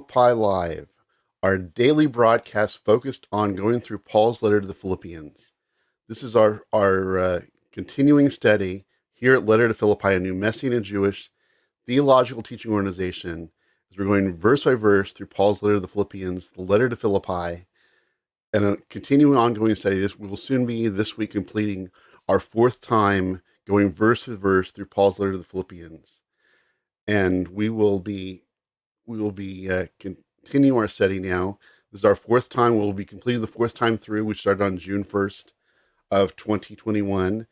Philippi Live, our daily broadcast focused on going through Paul's letter to the Philippians. This is our continuing study here at Letter to Philippi, a new Messianic Jewish theological teaching organization, as we're going verse by verse through Paul's letter to the Philippians, the letter to Philippi, and a continuing ongoing study. This will soon be this week completing our fourth time going verse by verse through Paul's letter to the Philippians, and we will be continuing our study now. This is our fourth time. We'll be completing the fourth time through, which started on June 1st of 2021.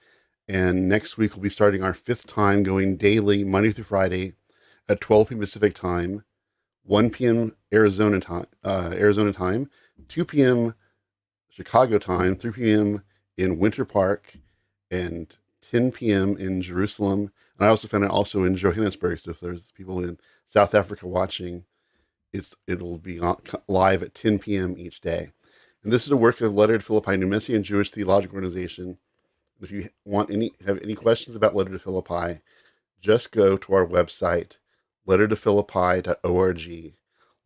And next week, we'll be starting our fifth time going daily, Monday through Friday at 12 p.m. Pacific time, 1 p.m. Arizona time, 2 p.m. Chicago time, 3 p.m. in Winter Park, and 10 p.m. in Jerusalem. And I also found it also in Johannesburg. So if there's people in South Africa watching, it'll be live at 10 p.m. each day. And this is a work of Letter to Philippi, New Messianic Jewish theological organization. If you have any questions about Letter to Philippi, just go to our website, lettertophilippi.org.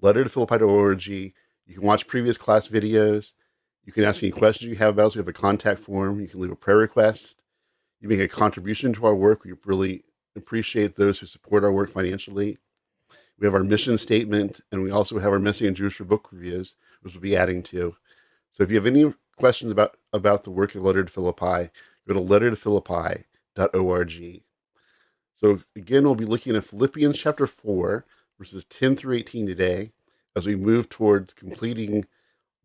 Lettertophilippi.org. You can watch previous class videos. You can ask any questions you have about us. We have a contact form. You can leave a prayer request. You make a contribution to our work. We really appreciate those who support our work financially. We have our mission statement, and we also have our Messianic Jewish book reviews, which we'll be adding to. So if you have any questions about the work of Letter to Philippi, go to lettertophilippi.org. So again, we'll be looking at Philippians chapter 4, verses 10 through 18 today, as we move towards completing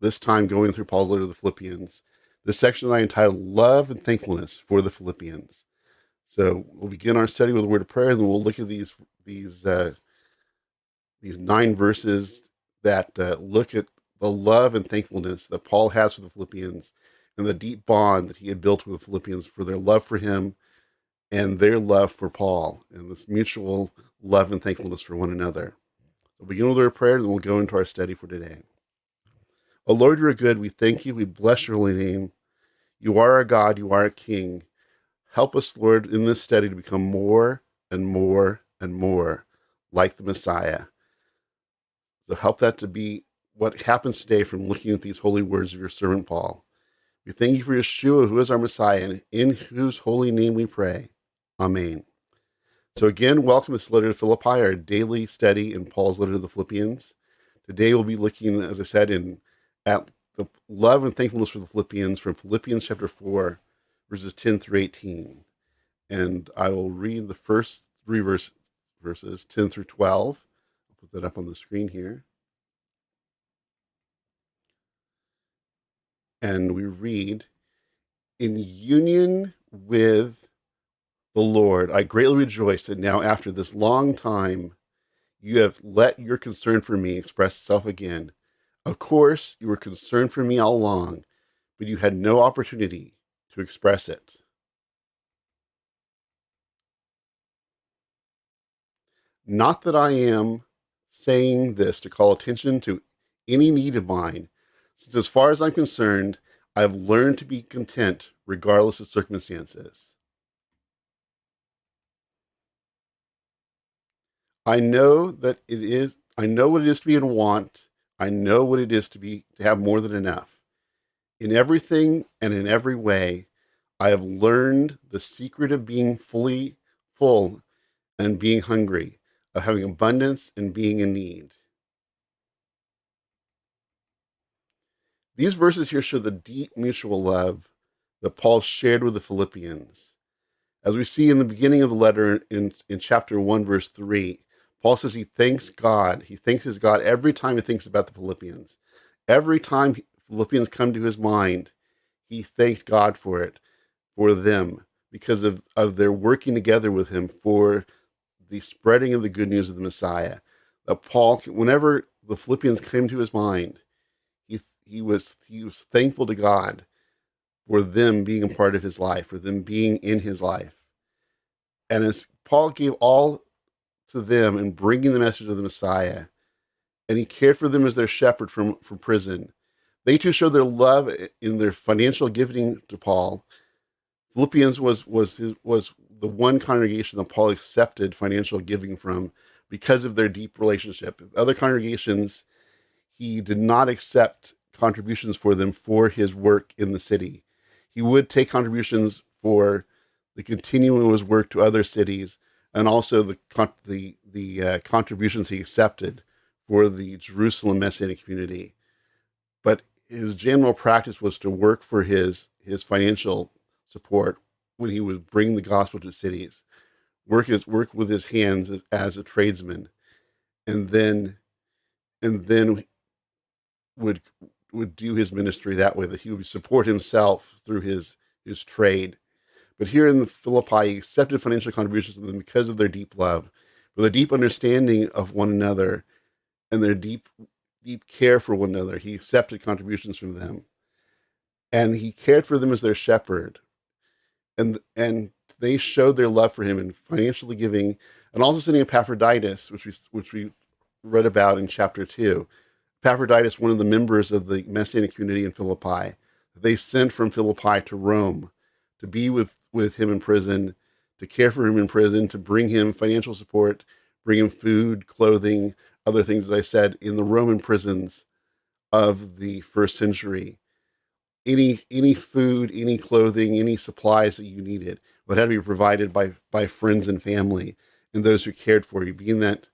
this time going through Paul's letter to the Philippians. This section I entitled Love and Thankfulness for the Philippians. So we'll begin our study with a word of prayer, and then we'll look at these 9 verses that look at the love and thankfulness that Paul has for the Philippians and the deep bond that he had built with the Philippians for their love for him and their love for Paul, and this mutual love and thankfulness for one another. We'll begin with our prayer, and then we'll go into our study for today. Oh Lord, you are good. We thank you. We bless your holy name. You are our God. You are our King. Help us, Lord, in this study to become more and more and more like the Messiah. So help that to be what happens today from looking at these holy words of your servant Paul. We thank you for Yeshua, who is our Messiah, and in whose holy name we pray. Amen. So again, welcome to this letter to Philippi, our daily study in Paul's letter to the Philippians. Today we'll be looking, as I said, at the love and thankfulness for the Philippians from Philippians chapter 4, verses 10 through 18. And I will read the first 3 verses, 10 through 12. I'll put that up on the screen here. And we read, "In union with the Lord, I greatly rejoice that now after this long time, you have let your concern for me express itself again. Of course, you were concerned for me all along, but you had no opportunity to express it. Not that I am saying this to call attention to any need of mine, since as far as I'm concerned, I have learned to be content regardless of circumstances. I know what it is to be in want. I know what it is to have more than enough. In everything and in every way, I have learned the secret of being fully full and being hungry, of having abundance and being in need." These verses here show the deep mutual love that Paul shared with the Philippians. As we see in the beginning of the letter in chapter 1, verse 3, Paul says he thanks God. He thanks his God every time he thinks about the Philippians. Every time Philippians come to his mind, he thanked God for them, because of their working together with him for the spreading of the good news of the Messiah. That Paul, whenever the Philippians came to his mind, he was thankful to God for them being a part of his life, for them being in his life. And as Paul gave all to them in bringing the message of the Messiah, and he cared for them as their shepherd from prison, they too showed their love in their financial giving to Paul. Philippians was the one congregation that Paul accepted financial giving from because of their deep relationship. Other congregations, he did not accept contributions for them for his work in the city. He would take contributions for the continuing of his work to other cities, and also the contributions he accepted for the Jerusalem Messianic community. But his general practice was to work for his financial support when he would bring the gospel to cities, work with his hands as a tradesman, and then would do his ministry that way, that he would support himself through his trade. But here in Philippi, he accepted financial contributions from them because of their deep love, for their deep understanding of one another, and their deep care for one another. He accepted contributions from them, and he cared for them as their shepherd. And they showed their love for him in financially giving, and also sending Epaphroditus, which we read about in chapter 2. Epaphroditus, one of the members of the Messianic community in Philippi, they sent from Philippi to Rome to be with him in prison, to care for him in prison, to bring him financial support, bring him food, clothing, other things, as I said, in the Roman prisons of the first century. Any food, any clothing, any supplies that you needed would have to be provided by friends and family and those who cared for you, being that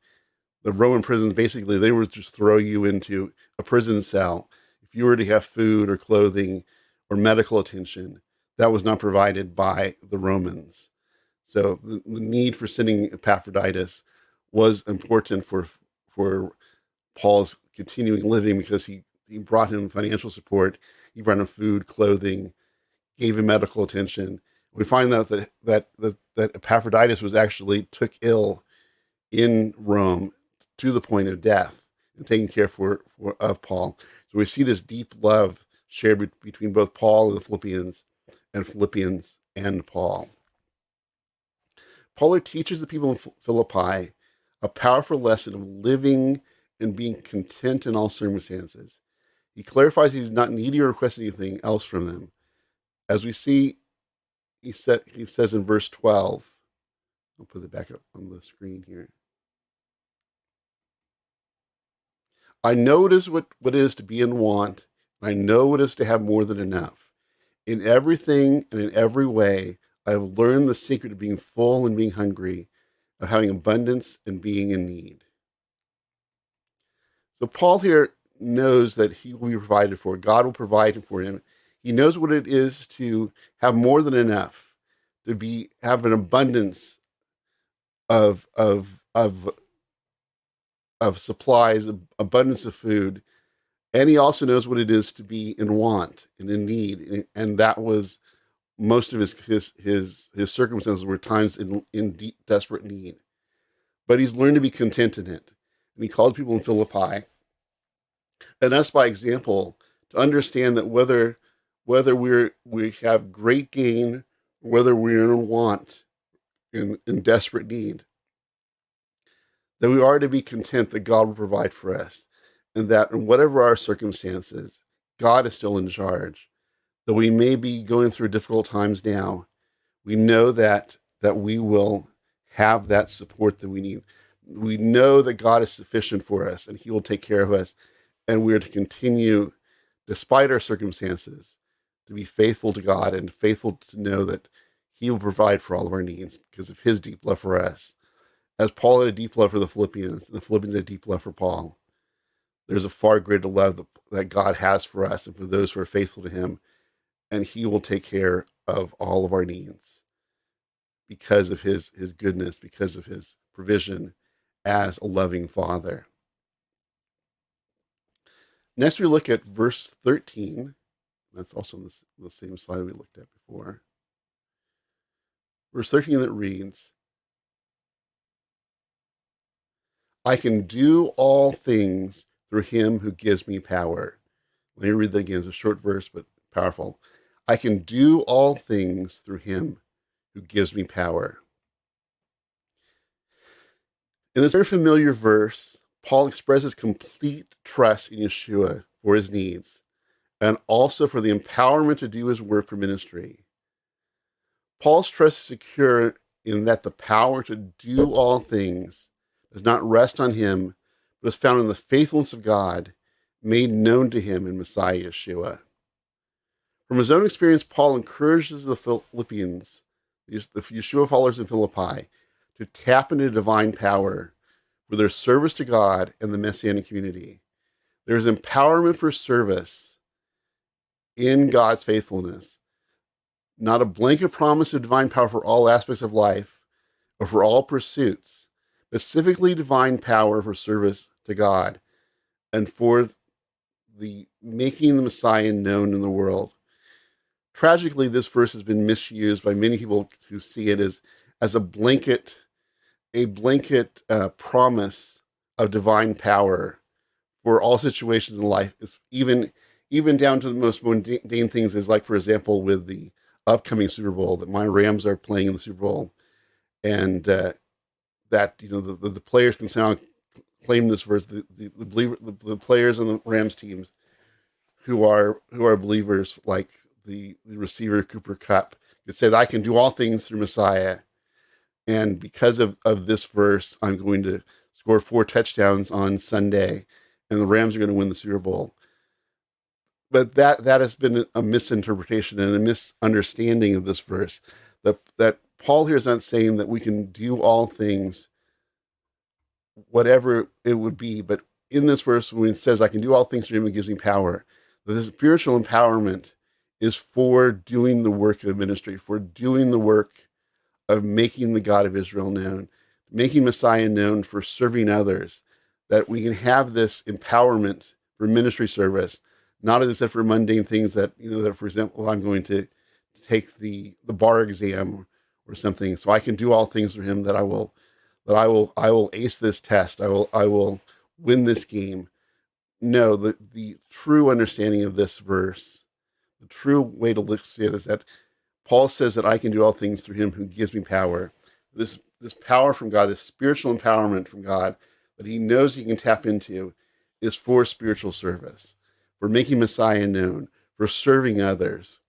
the Roman prisons, basically, they would just throw you into a prison cell. If you were to have food or clothing or medical attention, that was not provided by the Romans. So the need for sending Epaphroditus was important for Paul's continuing living, because he brought him financial support, he brought him food, clothing, gave him medical attention. We find out that Epaphroditus was actually took ill in Rome to the point of death and taking care of Paul. So we see this deep love shared between both Paul and the Philippians and Paul. Paul teaches the people in Philippi a powerful lesson of living and being content in all circumstances. He clarifies he's not needy or requesting anything else from them. As we see, he says in verse 12, I'll put it back up on the screen here. I know what it is to be in want. I know what it is to have more than enough. In everything and in every way, I have learned the secret of being full and being hungry, of having abundance and being in need. So Paul here knows that he will be provided for. God will provide for him. He knows what it is to have more than enough, to have an abundance of supplies, abundance of food. And he also knows what it is to be in want and in need. And that was most of his circumstances were times in deep, desperate need. But he's learned to be content in it. And he called people in Philippi, and us by example, to understand that whether we have great gain, whether we're in want, in desperate need, that we are to be content that God will provide for us, and that in whatever our circumstances, God is still in charge. Though we may be going through difficult times now, we know that we will have that support that we need. We know that God is sufficient for us, and he will take care of us, and we are to continue, despite our circumstances, to be faithful to God and faithful to know that he will provide for all of our needs because of his deep love for us. As Paul had a deep love for the Philippians, and the Philippians had a deep love for Paul, there's a far greater love that God has for us and for those who are faithful to him, and he will take care of all of our needs because of his goodness, because of his provision as a loving Father. Next, we look at verse 13. That's also the same slide we looked at before. Verse 13 that reads, I can do all things through him who gives me power. Let me read that again. It's a short verse, but powerful. I can do all things through him who gives me power. In this very familiar verse, Paul expresses complete trust in Yeshua for his needs and also for the empowerment to do his work for ministry. Paul's trust is secure in that the power to do all things, does not rest on him, but is found in the faithfulness of God, made known to him in Messiah Yeshua. From his own experience, Paul encourages the Philippians, the Yeshua followers in Philippi, to tap into divine power for their service to God and the Messianic community. There is empowerment for service in God's faithfulness, not a blanket promise of divine power for all aspects of life or for all pursuits, specifically divine power for service to God and for the making the Messiah known in the world. Tragically, this verse has been misused by many people who see it as a blanket promise of divine power for all situations in life. It's even down to the most mundane things, is like, for example, with the upcoming Super Bowl, that my Rams are playing in the Super Bowl, and that the players can somehow claim this verse. The players on the Rams teams who are believers, like the receiver Cooper Kupp, could say that I can do all things through Messiah, and because of this verse, I'm going to score 4 touchdowns on Sunday, and the Rams are going to win the Super Bowl. But that has been a misinterpretation and a misunderstanding of this verse. That Paul here is not saying that we can do all things, whatever it would be, but in this verse, when it says, I can do all things through him who gives me power, that this spiritual empowerment is for doing the work of ministry, for doing the work of making the God of Israel known, making Messiah known, for serving others, that we can have this empowerment for ministry service, not as I said for mundane things that, that, for example, I'm going to take the bar exam or something, so I can do all things through him, that I will ace this test, I will win this game. No, the true understanding of this verse, the true way to look at it, is that Paul says that I can do all things through him who gives me power. This power from God, this spiritual empowerment from God that he knows he can tap into, is for spiritual service, for making Messiah known, for serving others,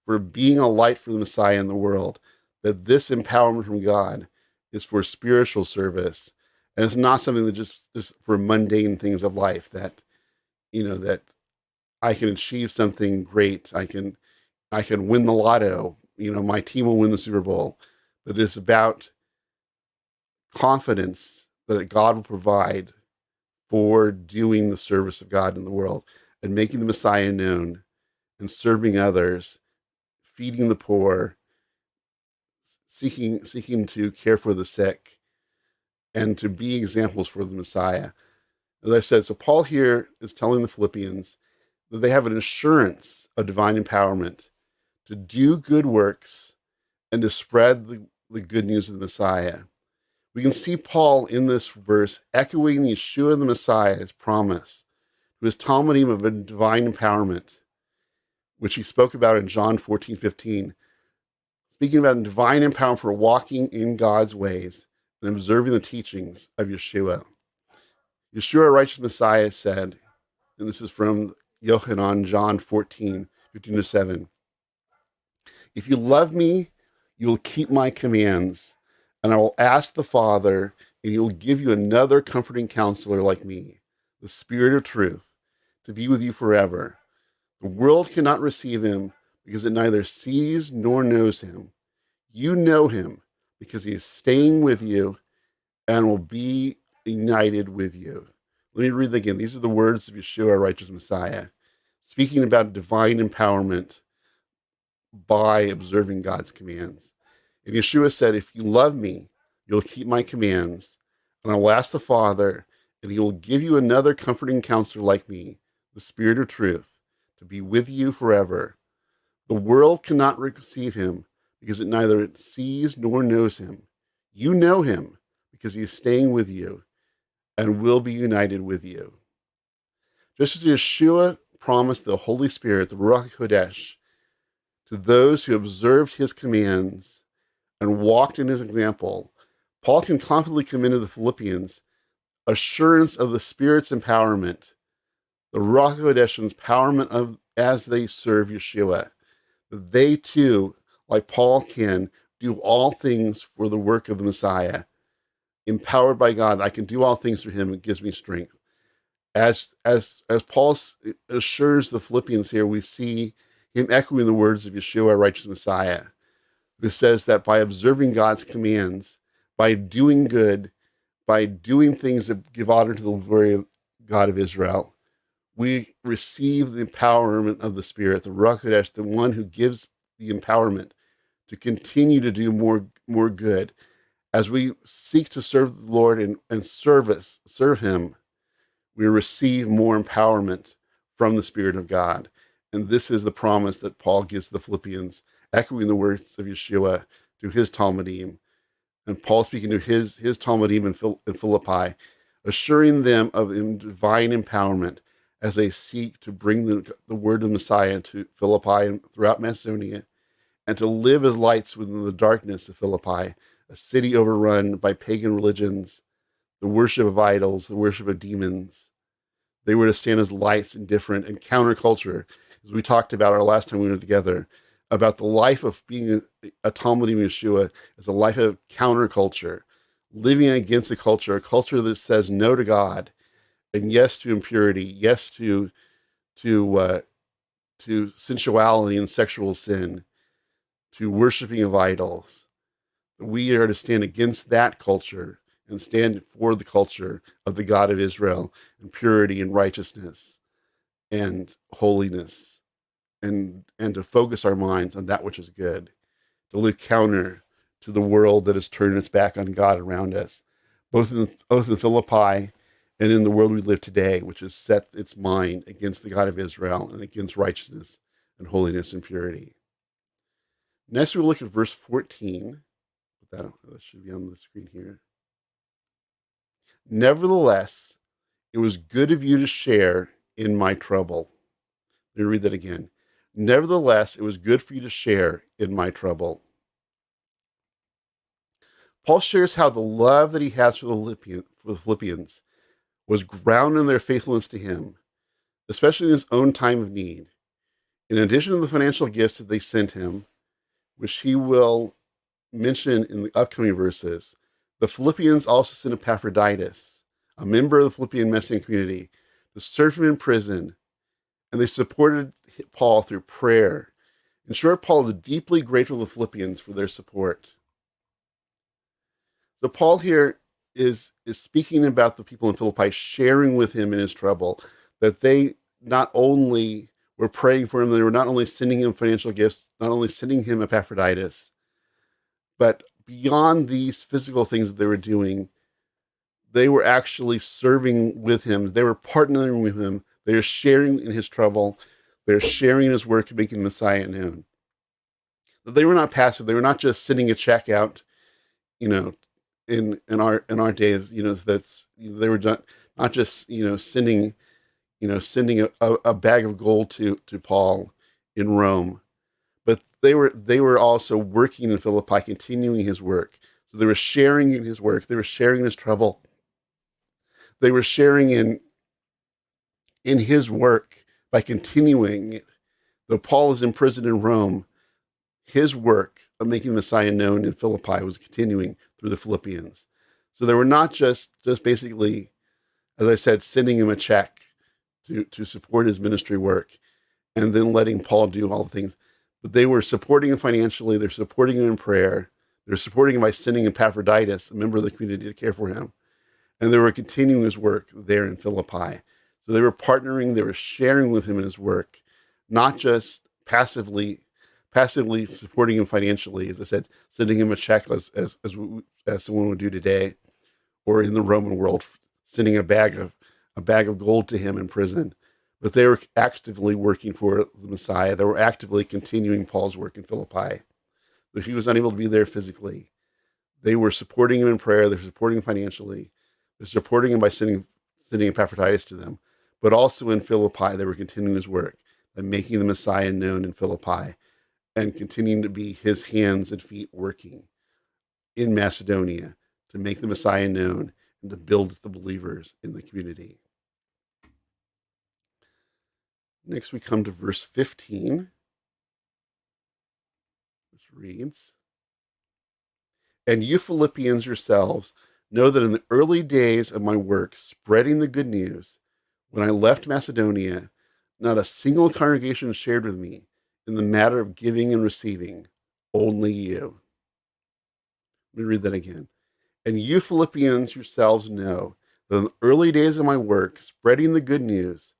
for being a light for the Messiah in the world. That this empowerment from God is for spiritual service, and it's not something that just for mundane things of life, that that I can achieve something great, I can win the lotto, my team will win the Super Bowl. But it's about confidence that God will provide for doing the service of God in the world and making the Messiah known and serving others, feeding the poor, seeking to care for the sick, and to be examples for the Messiah. As I said, so Paul here is telling the Philippians that they have an assurance of divine empowerment to do good works and to spread the good news of the Messiah. We can see Paul in this verse echoing Yeshua the Messiah's promise to his Talmudim of a divine empowerment, which he spoke about in John 14:15, speaking about divine empowerment for walking in God's ways and observing the teachings of Yeshua. Yeshua, righteous Messiah, said, and this is from Yochanan, John 14:15-7, if you love me, you will keep my commands, and I will ask the Father, and he will give you another comforting counselor like me, the Spirit of truth, to be with you forever. The world cannot receive him because it neither sees nor knows him. You know him because he is staying with you and will be united with you. Let me read that again. These are the words of Yeshua, righteous Messiah, speaking about divine empowerment by observing God's commands. And Yeshua said, if you love me, you'll keep my commands, and I will ask the Father, and he will give you another comforting counselor like me, the Spirit of truth, to be with you forever. The world cannot receive him because it neither sees nor knows him. You know him because he is staying with you and will be united with you. Just as Yeshua promised the Holy Spirit, the Ruach HaKodesh, to those who observed his commands and walked in his example, Paul can confidently commend to the Philippians assurance of the Spirit's empowerment, the Ruach HaKodesh's empowerment of as they serve Yeshua, that they too, like Paul, can do all things for the work of the Messiah, empowered by God. I can do all things through him. It gives me strength. As Paul assures the Philippians here, we see him echoing the words of Yeshua, our righteous Messiah, who says that by observing God's commands, by doing good, by doing things that give honor to the glory of God of Israel, we receive the empowerment of the Spirit, the Ruach HaKodesh, the one who gives the empowerment to continue to do more good. As we seek to serve the Lord and serve him, we receive more empowerment from the Spirit of God. And this is the promise that Paul gives the Philippians, echoing the words of Yeshua to his Talmudim. And Paul speaking to his Talmudim in Philippi, assuring them of divine empowerment as they seek to bring the word of Messiah to Philippi and throughout Macedonia, and to live as lights within the darkness of Philippi, a city overrun by pagan religions, the worship of idols, the worship of demons. They were to stand as lights in different and counterculture, as we talked about our last time we were together, about the life of being a Talmudim Yeshua as a life of counterculture, living against a culture that says no to God and yes to impurity, yes to sensuality and sexual sin, to worshiping of idols. We are to stand against that culture and stand for the culture of the God of Israel and purity and righteousness and holiness, and to focus our minds on that which is good, to live counter to the world that has turned its back on God around us, both in Philippi and in the world we live today, which has set its mind against the God of Israel and against righteousness and holiness and purity. Next, we'll look at verse 14. That should be on the screen here. Nevertheless, it was good of you to share in my trouble. Let me read that again. Nevertheless, it was good for you to share in my trouble. Paul shares how the love that he has for the Philippians was grounded in their faithfulness to him, especially in his own time of need. In addition to the financial gifts that they sent him, which he will mention in the upcoming verses, the Philippians also sent Epaphroditus, a member of the Philippian Messianic community, to serve him in prison, and they supported Paul through prayer. In short, Paul is deeply grateful to the Philippians for their support. So Paul here is speaking about the people in Philippi, sharing with him in his trouble, that they not only were praying for him, they were not only sending him financial gifts, not only sending him Epaphroditus, but beyond these physical things that they were doing, they were actually serving with him. They were partnering with him. They were sharing in his trouble. They're sharing in his work of making the Messiah known. That they were not passive. They were not just sending a check out, in our days. They were not just sending a bag of gold to Paul in Rome, but they were also working in Philippi, continuing his work. So they were sharing in his work. They were sharing in his trouble. They were sharing in his work by continuing it. Though Paul is imprisoned in Rome, his work of making the Messiah known in Philippi was continuing through the Philippians. So they were not just basically, as I said, sending him a check to support his ministry work and then letting Paul do all the things. But they were supporting him financially. They're supporting him in prayer. They're supporting him by sending Epaphroditus, a member of the community, to care for him. And they were continuing his work there in Philippi. So they were partnering, they were sharing with him in his work, not just passively supporting him financially, as I said, sending him a check as someone would do today, or in the Roman world, sending a bag of gold to him in prison. But they were actively working for the Messiah. They were actively continuing Paul's work in Philippi. Though he was unable to be there physically, they were supporting him in prayer. They were supporting him financially. They're supporting him by sending Epaphroditus to them. But also in Philippi, they were continuing his work by making the Messiah known in Philippi and continuing to be his hands and feet working in Macedonia to make the Messiah known and to build the believers in the community. Next, we come to verse 15, which reads, "And you Philippians yourselves Know that in the early days of my work spreading the good news, when I left Macedonia, not a single congregation shared with me in the matter of giving and receiving, only you. Let me read that again. And you Philippians yourselves know that in the early days of my work spreading the good news,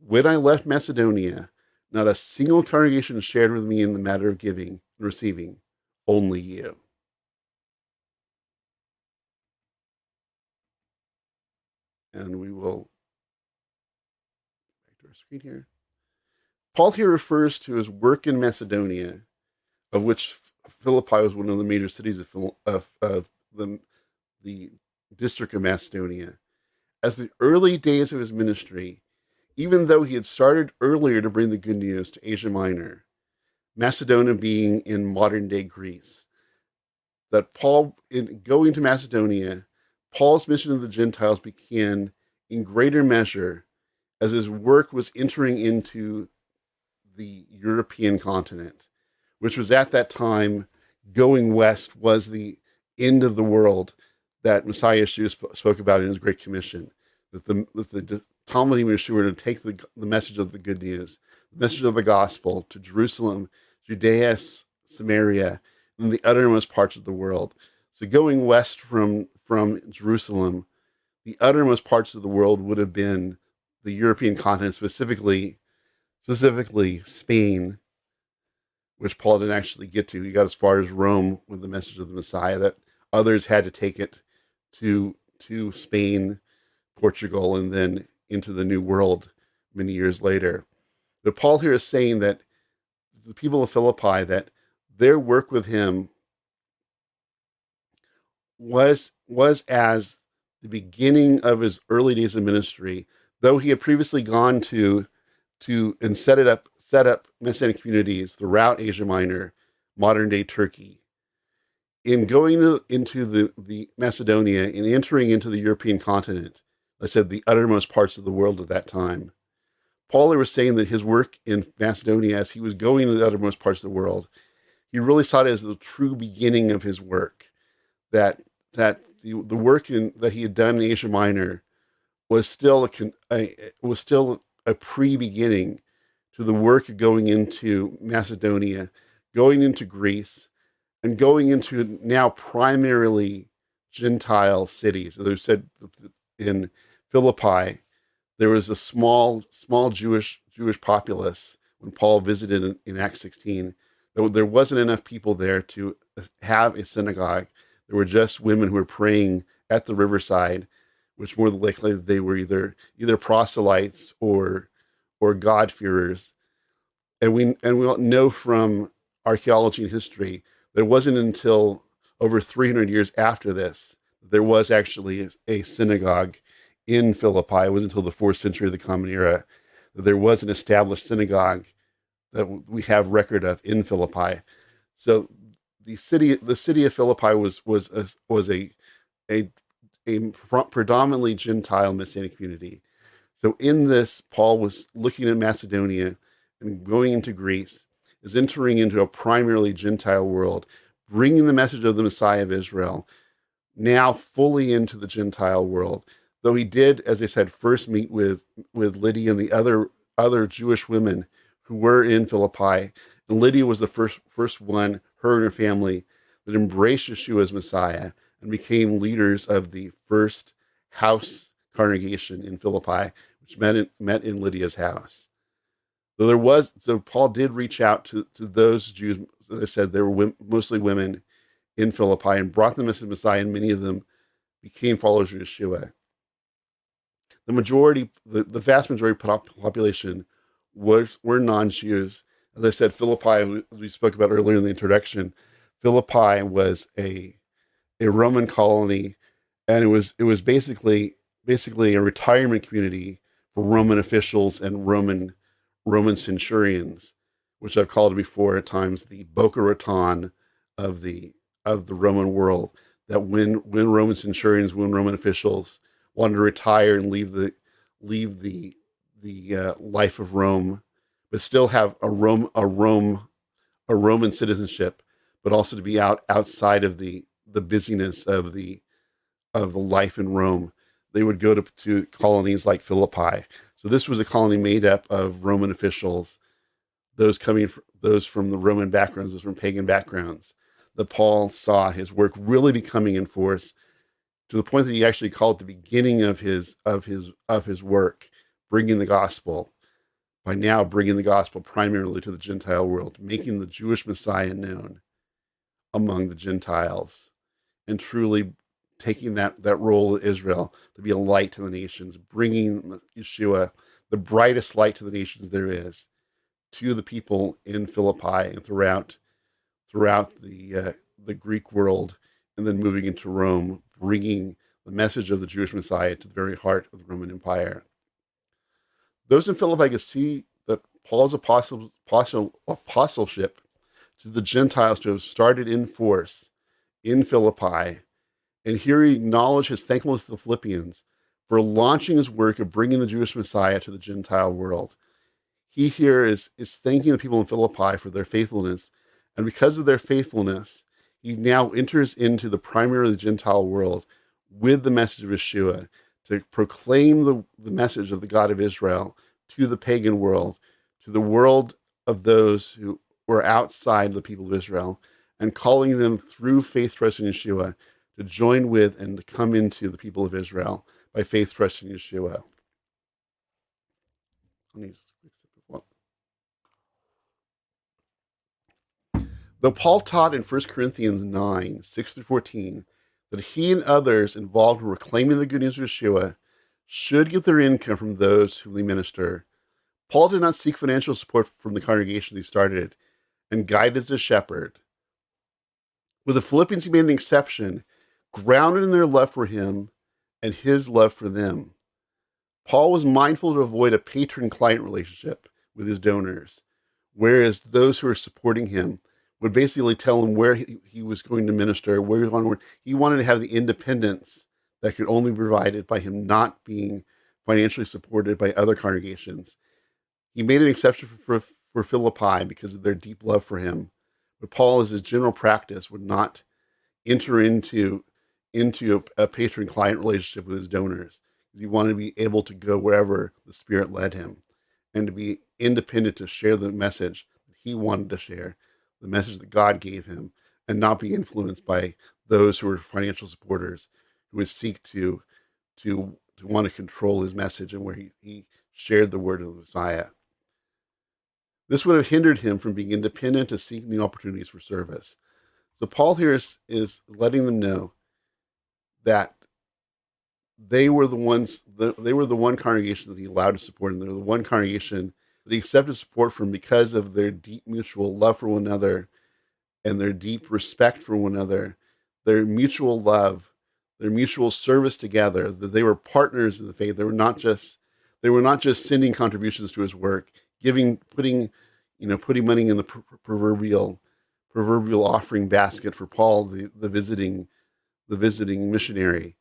when I left Macedonia, not a single congregation shared with me in the matter of giving and receiving, only you. And we will back to our screen here. Paul here refers to his work in Macedonia, of which Philippi was one of the major cities of the district of Macedonia, as the early days of his ministry, even though he had started earlier to bring the good news to Asia Minor, Macedonia being in modern day Greece. That Paul, in going to Macedonia, Paul's mission to the Gentiles began in greater measure as his work was entering into the European continent, which was at that time going west was the end of the world that Messiah Yeshua spoke about in his Great Commission. That the Talmudim Yeshua were to take the message of the good news, the message of the gospel to Jerusalem, Judea, Samaria, and the uttermost parts of the world. So going west from Jerusalem, the uttermost parts of the world would have been the European continent, specifically Spain, which Paul didn't actually get to. He got as far as Rome with the message of the Messiah, that others had to take it to Spain, Portugal, and then into the New World many years later. But Paul here is saying that the people of Philippi, that their work with him was as the beginning of his early days of ministry, though he had previously gone to and set up Messianic communities throughout Asia Minor, modern day Turkey. In going into the Macedonia and entering into the European continent, I said the uttermost parts of the world at that time, Paul was saying that his work in Macedonia, as he was going to the uttermost parts of the world, he really saw it as the true beginning of his work. That the work that he had done in Asia Minor was still a pre-beginning to the work of going into Macedonia, going into Greece, and going into now primarily Gentile cities. As I said, in Philippi, there was a small Jewish populace when Paul visited in Acts 16. There wasn't enough people there to have a synagogue. There were just women who were praying at the riverside, which more than likely they were either proselytes or God-fearers. And we know from archaeology and history that it wasn't until over 300 years after this that there was actually a synagogue in Philippi. It wasn't until the 4th century of the Common Era that there was an established synagogue that we have record of in Philippi. So the city of Philippi was a predominantly Gentile Messianic community. So in this, Paul was looking at Macedonia and going into Greece, is entering into a primarily Gentile world, bringing the message of the Messiah of Israel now fully into the Gentile world. Though he did, as I said, first meet with Lydia and the other Jewish women who were in Philippi. And Lydia was the first one, her and her family, that embraced Yeshua as Messiah and became leaders of the first house congregation in Philippi, which met in Lydia's house. So Paul did reach out to those Jews. As I said, they were mostly women in Philippi, and brought them as Messiah, and many of them became followers of Yeshua. The vast majority of the population were non-Jews. As I said, Philippi, as we spoke about earlier in the introduction, Philippi was a Roman colony, and it was basically a retirement community for Roman officials and Roman centurions, which I've called before at times the Boca Raton of the Roman world. That when Roman centurions, when Roman officials wanted to retire and leave the life of Rome, but still have a Roman citizenship, but also to be outside of the busyness of the of the life in Rome. They would go to colonies like Philippi. So this was a colony made up of Roman officials, those from the Roman backgrounds, those from pagan backgrounds. That Paul saw his work really becoming in force to the point that he actually called it the beginning of his work, bringing the gospel. By now, bringing the gospel primarily to the Gentile world, making the Jewish Messiah known among the Gentiles, and truly taking that role of Israel to be a light to the nations, bringing Yeshua, the brightest light to the nations there is, to the people in Philippi and throughout the Greek world, and then moving into Rome, bringing the message of the Jewish Messiah to the very heart of the Roman Empire. Those in Philippi could see that Paul's apostleship to the Gentiles to have started in force in Philippi, and here he acknowledged his thankfulness to the Philippians for launching his work of bringing the Jewish Messiah to the Gentile world. He here is thanking the people in Philippi for their faithfulness, and because of their faithfulness, he now enters into the primarily Gentile world with the message of Yeshua to proclaim the message of the God of Israel to the pagan world, to the world of those who were outside the people of Israel, and calling them through faith, trust in Yeshua to join with and to come into the people of Israel by faith, trust in Yeshua. Though Paul taught in 1 Corinthians 9, 6-14, that he and others involved in proclaiming the good news of Yeshua should get their income from those whom they minister, Paul did not seek financial support from the congregation he started and guided as a shepherd. With the Philippians, he made an exception, grounded in their love for him and his love for them. Paul was mindful to avoid a patron-client relationship with his donors, whereas those who were supporting him would basically tell him where he was going to minister, where he was going to work. He wanted to have the independence that could only be provided by him not being financially supported by other congregations. He made an exception for Philippi because of their deep love for him. But Paul, as his general practice, would not enter into a patron-client relationship with his donors. He wanted to be able to go wherever the Spirit led him and to be independent to share the message that he wanted to share, the message that God gave him, and not be influenced by those who were financial supporters who would seek to want to control his message and where he shared the word of the Messiah. This would have hindered him from being independent to seek new opportunities for service. So Paul here is letting them know that they were the one congregation that he allowed to support, and they were the one congregation that he accepted support from because of their deep mutual love for one another and their deep respect for one another, their mutual love, their mutual service together, that they were partners in the faith. They were not just sending contributions to his work, putting money in the proverbial offering basket for Paul, the visiting missionary,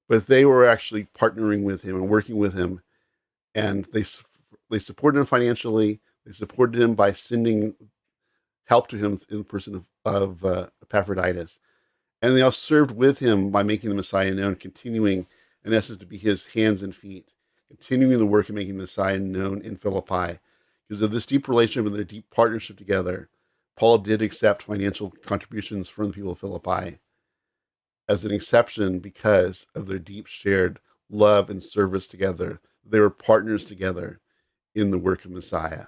but they were actually partnering with him and working with him, and they supported him financially. They supported him by sending help to him in the person of Epaphroditus, and they all served with him by making the Messiah known, continuing in essence to be his hands and feet, continuing the work of making the Messiah known in Philippi. Because of this deep relationship and their deep partnership together, Paul did accept financial contributions from the people of Philippi as an exception because of their deep shared love and service together. They were partners together in the work of Messiah.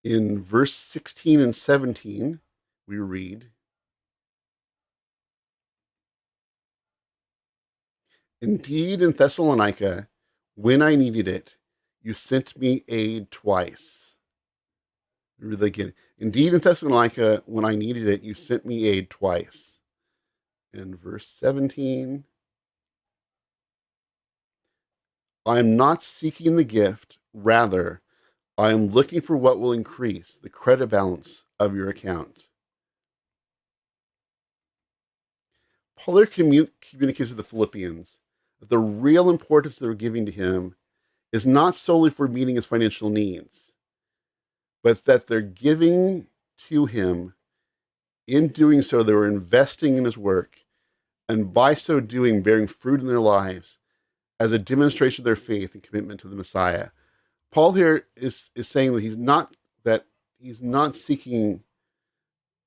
In verse 16 and 17, we read, "Indeed, in Thessalonica, when I needed it, you sent me aid twice." Read that again. "Indeed, in Thessalonica, when I needed it, you sent me aid twice." And verse 17, "I am not seeking the gift, rather, I am looking for what will increase the credit balance of your account." Paul there communicates to the Philippians that the real importance they're giving to him is not solely for meeting his financial needs, but that they're giving to him. In doing so, they were investing in his work, and by so doing, bearing fruit in their lives as a demonstration of their faith and commitment to the Messiah. Paul here is saying that he's not seeking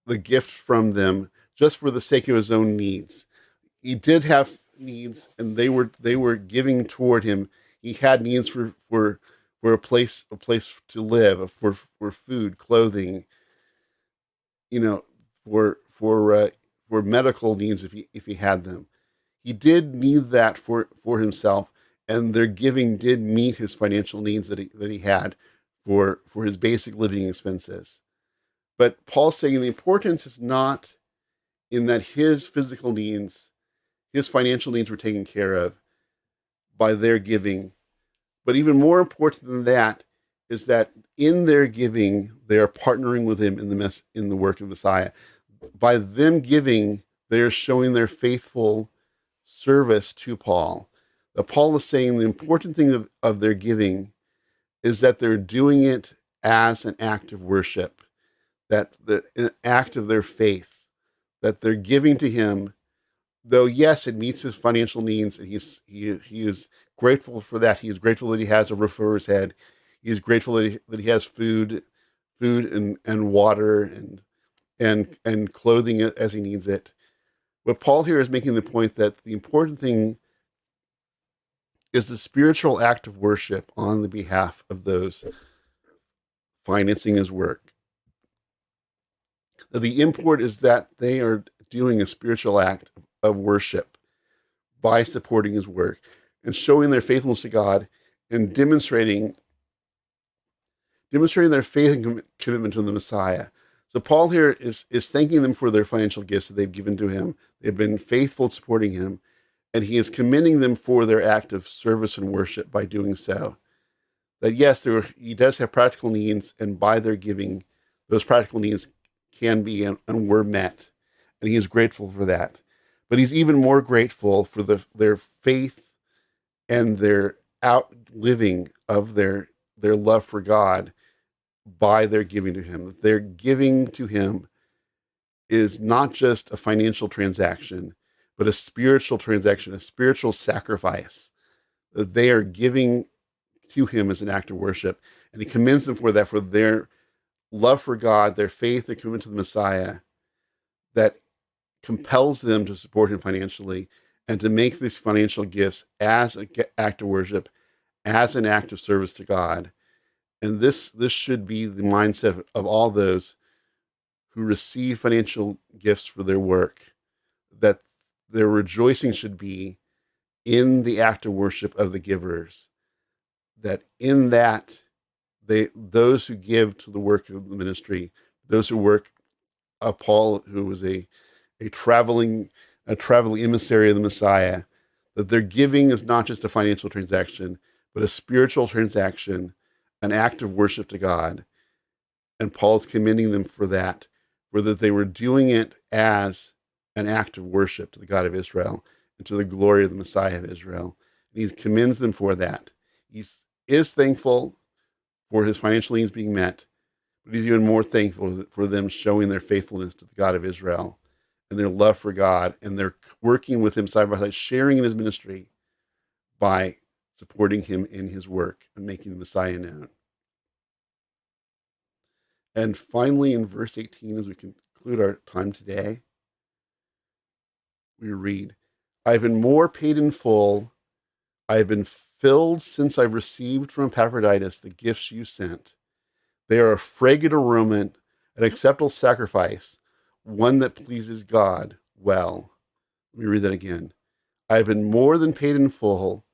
the gift from them just for the sake of his own needs. He did have needs, and they were giving toward him. He had needs for a place to live, for food, clothing, you know, for medical needs if he had them. He did need that for himself, and their giving did meet his financial needs that he had for his basic living expenses. But Paul's saying the importance is not in that his physical needs, his financial needs were taken care of by their giving. But even more important than that is that in their giving, they are partnering with him in the work of Messiah. By them giving, they are showing their faithful service to Paul. That Paul is saying the important thing of their giving is that they're doing it as an act of worship, an act of their faith, that they're giving to him, though yes, it meets his financial needs, and he is grateful for that. He is grateful that he has a roof over his head. He is grateful that he has food and water and clothing as he needs it. But Paul here is making the point that the important thing is the spiritual act of worship on the behalf of those financing his work. The import is that they are doing a spiritual act of worship by supporting his work and showing their faithfulness to God and demonstrating their faith and commitment to the Messiah. So Paul here is thanking them for their financial gifts that they've given to him. They've been faithful supporting him, and he is commending them for their act of service and worship by doing so. That yes, he does have practical needs, and by their giving, those practical needs can be and were met, and he is grateful for that. But he's even more grateful for their faith and their outliving of their love for God by their giving to him. Their giving to him is not just a financial transaction, but a spiritual transaction, a spiritual sacrifice that they are giving to him as an act of worship. And he commends them for that, for their love for God, their faith and commitment to the Messiah that compels them to support him financially and to make these financial gifts as an act of worship, as an act of service to God. And this should be the mindset of all those who receive financial gifts for their work, that their rejoicing should be in the act of worship of the givers, that in that those who give to the work of the ministry, those who work, Paul, who was a traveling emissary of the Messiah, that their giving is not just a financial transaction, but a spiritual transaction, an act of worship to God. And Paul's commending them for that, for that they were doing it as an act of worship to the God of Israel and to the glory of the Messiah of Israel. And he commends them for that. He is thankful for his financial needs being met, but he's even more thankful for them showing their faithfulness to the God of Israel and their love for God, and they're working with him side by side, sharing in his ministry by supporting him in his work and making the Messiah known. And finally, in verse 18, as we conclude our time today, we read, I've been more paid in full. I have been filled since I've received from Epaphroditus the gifts you sent. They are a fragrant aroma, an acceptable sacrifice, one that pleases God well. Let me read that again. I have been more than paid in full.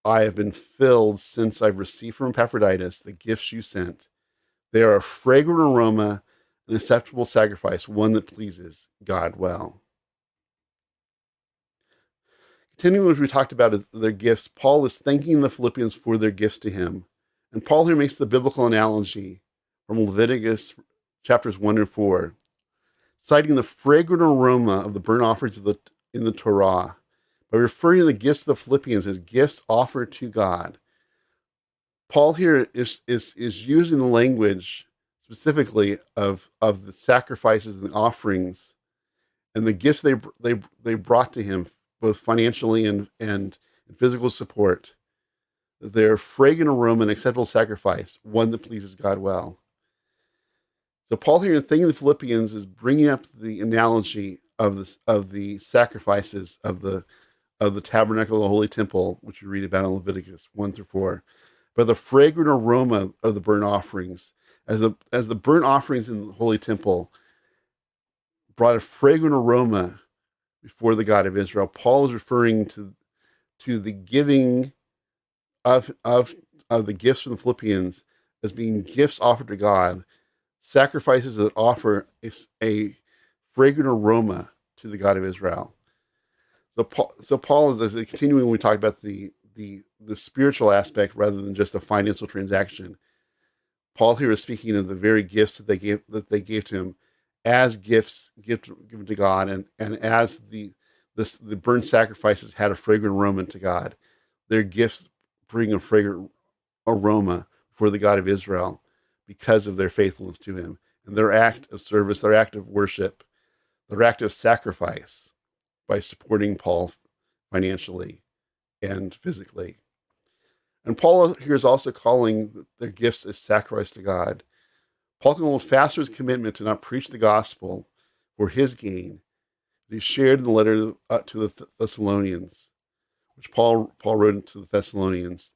I have been filled since I've received from Epaphroditus the gifts you sent. They are a fragrant aroma, an acceptable sacrifice, one that pleases God well. Continuing as we talked about their gifts, Paul is thanking the Philippians for their gifts to him. And Paul here makes the biblical analogy from Leviticus chapters 1 and 4, citing the fragrant aroma of the burnt offerings in the Torah, by referring to the gifts of the Philippians as gifts offered to God. Paul here is using the language specifically of the sacrifices and the offerings And the gifts they brought to him, both financially and physical support, their fragrant aroma and acceptable sacrifice, one that pleases God well. So Paul here in thinking the Philippians is bringing up the analogy of the sacrifices of the tabernacle of the holy temple, which we read about in Leviticus 1-4, but the fragrant aroma of the burnt offerings, as the burnt offerings in the holy temple brought a fragrant aroma before the God of Israel. Paul is referring to the giving of the gifts from the Philippians as being gifts offered to God, sacrifices that offer a fragrant aroma to the God of Israel. So Paul is continuing when we talk about the spiritual aspect rather than just a financial transaction. Paul here is speaking of the very gifts that they gave to him as gifts given to God, and as the burnt sacrifices had a fragrant aroma to God. Their gifts bring a fragrant aroma for the God of Israel because of their faithfulness to him and their act of service, their act of worship, their act of sacrifice by supporting Paul financially and physically. And Paul here is also calling their gifts as sacrifice to God. Paul can hold fast to his commitment to not preach the gospel for his gain. He shared in the letter to the Thessalonians, which Paul wrote to the Thessalonians.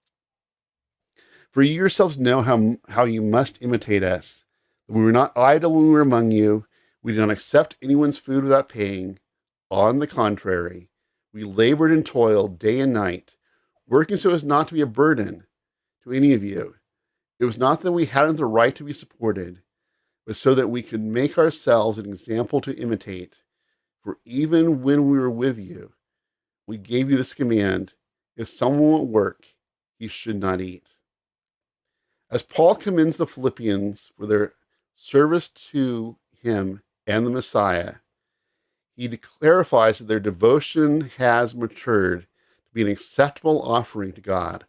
For you yourselves know how you must imitate us. That we were not idle when we were among you. We did not accept anyone's food without paying. On the contrary, we labored and toiled day and night, working so as not to be a burden to any of you. It was not that we hadn't the right to be supported, but so that we could make ourselves an example to imitate. For even when we were with you, we gave you this command: if someone won't work, he should not eat. As Paul commends the Philippians for their service to him and the Messiah, he clarifies that their devotion has matured to be an acceptable offering to God.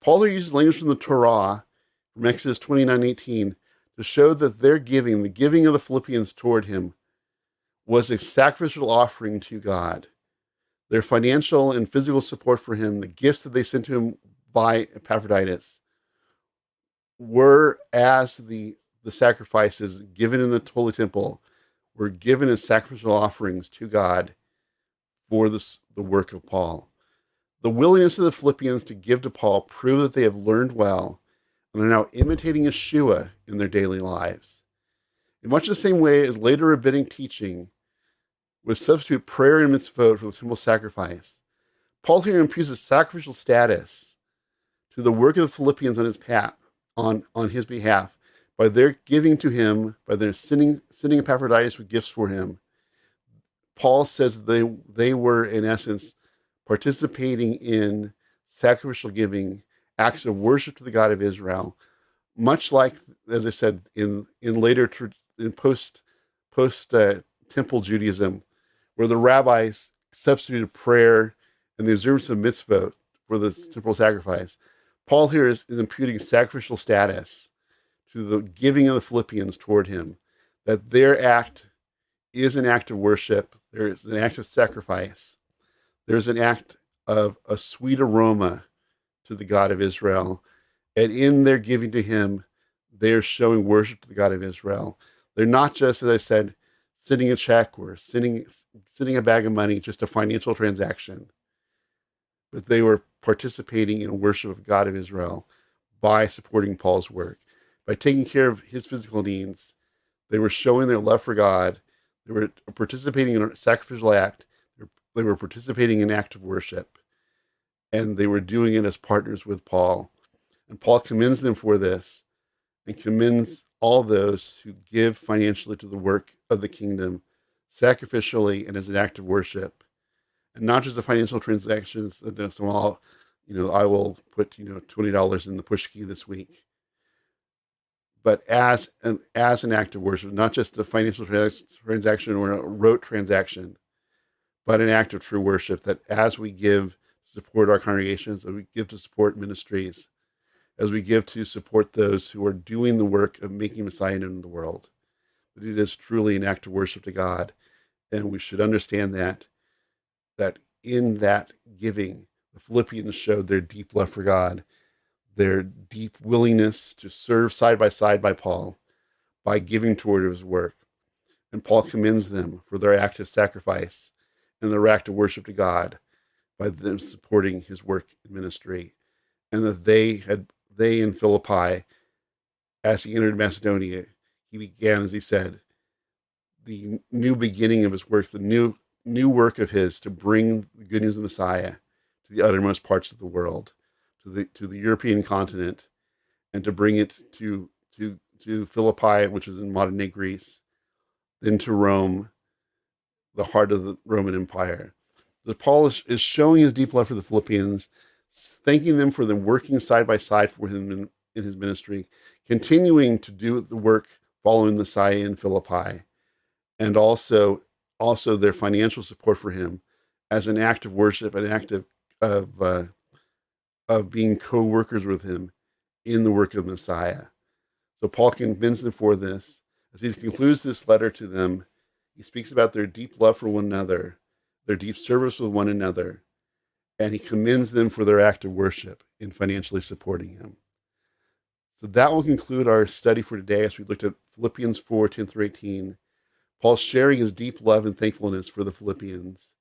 Paul uses language from the Torah, from Exodus 29:18, to show that their giving, the giving of the Philippians toward him, was a sacrificial offering to God. Their financial and physical support for him, the gifts that they sent to him by Epaphroditus, were as the sacrifices given in the Holy Temple were given as sacrificial offerings to God for the work of Paul. The willingness of the Philippians to give to Paul prove that they have learned well and are now imitating Yeshua in their daily lives. In much the same way as later rabbinic teaching would substitute prayer and mitzvot for the temple sacrifice, Paul here imputes a sacrificial status to the work of the Philippians on his behalf by their giving to him, by their sending Epaphroditus with gifts for him. Paul says they were, in essence, participating in sacrificial giving, acts of worship to the God of Israel, much like, as I said, in post temple Judaism, where the rabbis substituted prayer and the observance of mitzvot for the temporal sacrifice. Paul here is imputing sacrificial status to the giving of the Philippians toward him, that their act is an act of worship. There is an act of sacrifice. There's an act of a sweet aroma to the God of Israel. And in their giving to him, they're showing worship to the God of Israel. They're not just, as I said, sending a check or sending a bag of money, just a financial transaction, but they were participating in worship of God of Israel by supporting Paul's work. By taking care of his physical needs, they were showing their love for God. They were participating in a sacrificial act. They were participating in an act of worship. And they were doing it as partners with Paul. And Paul commends them for this and commends all those who give financially to the work of the kingdom, sacrificially and as an act of worship. And not just the financial transactions. So I will put $20 in the push key this week, but as an act of worship, not just a financial transaction or a rote transaction, but an act of true worship. That as we give to support our congregations, as we give to support ministries, as we give to support those who are doing the work of making Messiah known in the world, that it is truly an act of worship to God, And we should understand that in that giving, the Philippians showed their deep love for God, their deep willingness to serve side by Paul by giving toward his work. And Paul commends them for their act of sacrifice and their act of worship to God by them supporting his work in ministry. And that they in Philippi, as he entered Macedonia, he began, as he said, the new beginning of his work, the new work of his to bring the good news of Messiah to the uttermost parts of the world, to the European continent, and to bring it to Philippi, which is in modern day Greece, then to Rome, the heart of the Roman Empire. That Paul is showing his deep love for the Philippians, thanking them for them working side by side with him in his ministry, continuing to do the work following the Messiah in Philippi, and also their financial support for him as an act of worship, an act of being co-workers with him in the work of Messiah. So Paul commends them for this. As he concludes this letter to them, he speaks about their deep love for one another, their deep service with one another, and he commends them for their act of worship in financially supporting him. So that will conclude our study for today as we looked at Philippians 4, 10 through 18. Paul sharing his deep love and thankfulness for the Philippians,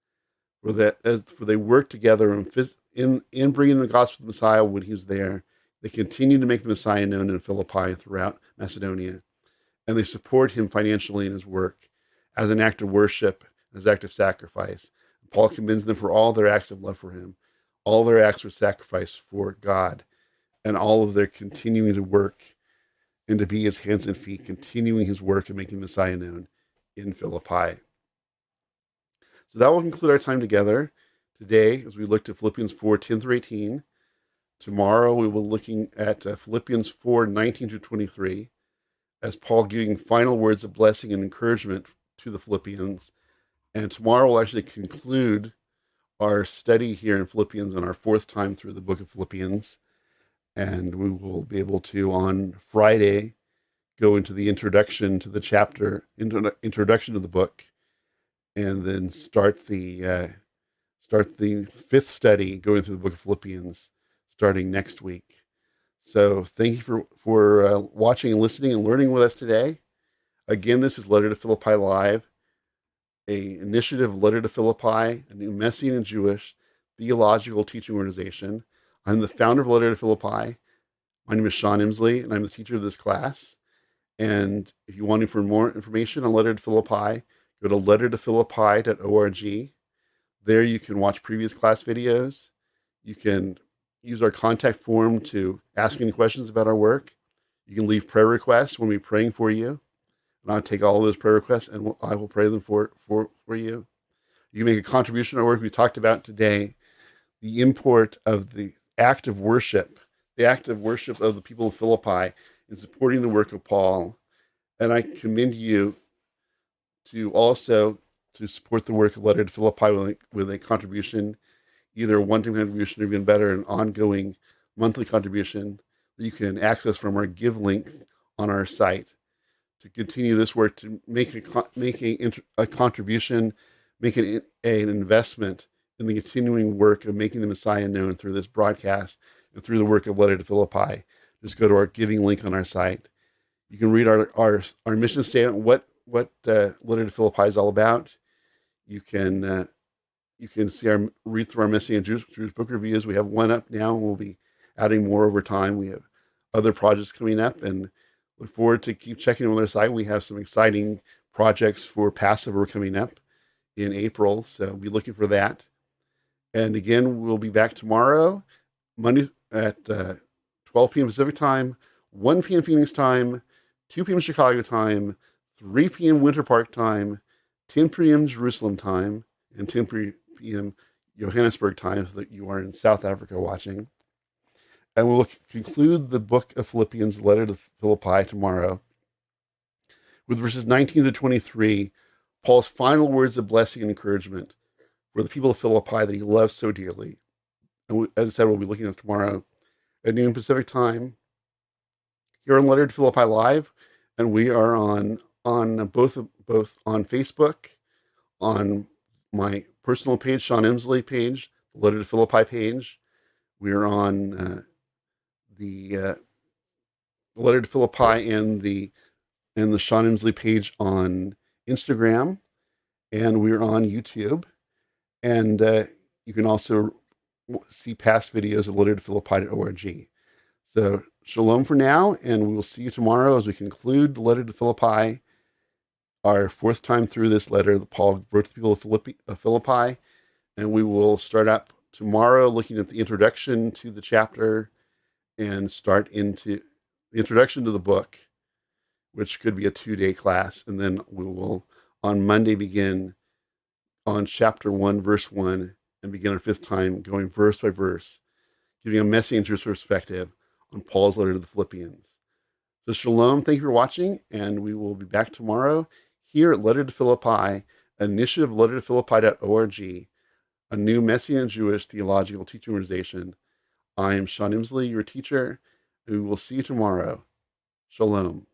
for they worked together in bringing the gospel of the Messiah when he was there. They continue to make the Messiah known in Philippi and throughout Macedonia, and they support him financially in his work as an act of worship, as an act of sacrifice. Paul commends them for all their acts of love for him, all their acts of sacrifice for God, and all of their continuing to work and to be his hands and feet, continuing his work and making the Messiah known in Philippi. So that will conclude our time together today as we looked at Philippians 4, 10 through 18. Tomorrow we will be looking at Philippians 4, 19 to 23, as Paul giving final words of blessing and encouragement to the Philippians. And tomorrow we'll actually conclude our study here in Philippians on our fourth time through the book of Philippians. And we will be able to, on Friday, go into the introduction to the chapter, introduction to the book, and then start the fifth study going through the book of Philippians, starting next week. So thank you for watching and listening and learning with us today. Again, this is Letter to Philippi Live, a initiative of Letter to Philippi, a new Messianic Jewish theological teaching organization. I'm the founder of Letter to Philippi. My name is Sean Emslie, and I'm the teacher of this class. And if you want more information on Letter to Philippi, go to lettertophilippi.org. There you can watch previous class videos. You can use our contact form to ask any questions about our work. You can leave prayer requests when we're praying for you. And I'll take all of those prayer requests and I will pray them for you. You can make a contribution to our work. We talked about today the import of the act of worship of the people of Philippi in supporting the work of Paul. And I commend you to also to support the work of Letter to Philippi with a contribution, either a one-time contribution or even better, an ongoing monthly contribution that you can access from our give link on our site to continue this work, to make a contribution, make an investment in the continuing work of making the Messiah known through this broadcast and through the work of Letter to Philippi. Just go to our giving link on our site. You can read our mission statement, what Letter to Philippi is all about. You can read through our Messianic Jewish book reviews. We have one up now, and we'll be adding more over time. We have other projects coming up, and look forward to keep checking on our site. We have some exciting projects for Passover coming up in April, so be looking for that. And again, we'll be back tomorrow, Monday at 12 p.m. Pacific time, 1 p.m. Phoenix time, 2 p.m. Chicago time, 3 p.m. Winter Park time, 10 p.m. Jerusalem time, and 10 p.m. Johannesburg time, so that you are in South Africa watching. And we'll conclude the book of Philippians, Letter to Philippi, tomorrow with verses 19 to 23, Paul's final words of blessing and encouragement for the people of Philippi that he loves so dearly. And as I said, we'll be looking at tomorrow at noon Pacific time here on Letter to Philippi Live, and we are on both on Facebook, on my personal page, Sean Emslie page, the Letter to Philippi page. We're on the Letter to Philippi and the Sean Emslie page on Instagram, and we're on YouTube. And you can also see past videos at lettertophilippi.org. So shalom for now, and we will see you tomorrow as we conclude the Letter to Philippi, our fourth time through this letter that Paul wrote to the people of Philippi. And we will start up tomorrow looking at the introduction to the chapter and start into the introduction to the book, which could be a 2-day class. And then we will, on Monday, begin on chapter 1, verse 1, and begin our fifth time going verse by verse, giving a Messianic Jewish perspective on Paul's letter to the Philippians. So shalom, thank you for watching, and we will be back tomorrow here at Letter to Philippi, an initiative of lettertophilippi.org, a new Messianic Jewish theological teaching organization. I am Sean Emslie, your teacher, and we will see you tomorrow. Shalom.